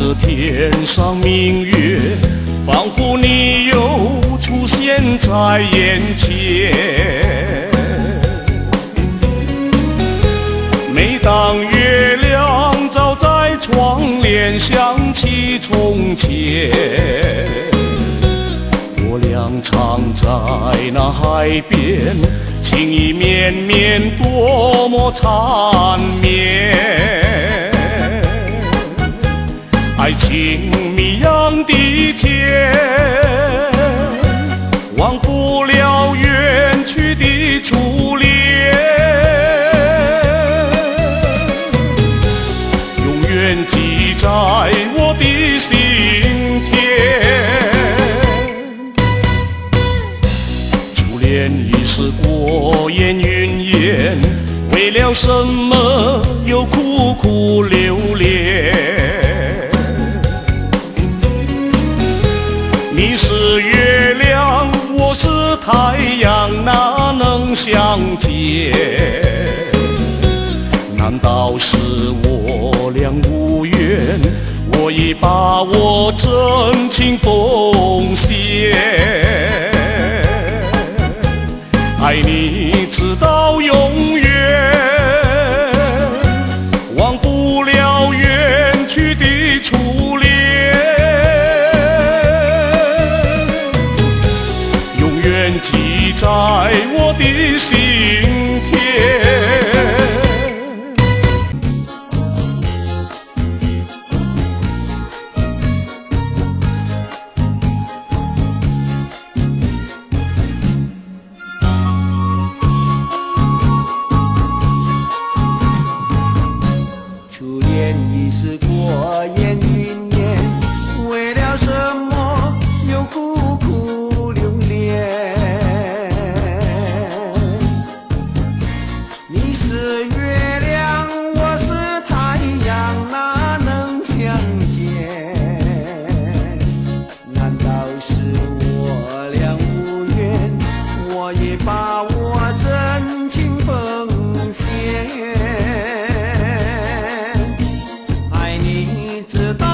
着天上明月，仿佛你又出现在眼前。每当月亮照在窗帘，想起从前，我俩常在那海边，情意绵绵，多么缠绵。爱情迷样的甜，忘不了远去的初恋，永远记在我的心田。初恋已是过眼云烟，为了什么又苦苦留恋？你是月亮，我是太阳，哪能相见？难道是我俩无缘？我已把我真情奉献，爱你直到永远，忘不了远去的初恋。记在我的心田。初恋已是过眼云烟，为了什么又苦苦留恋？你是月亮，我是太阳，哪能相见？难道是我俩无缘？我也把我真情奉献，爱你直到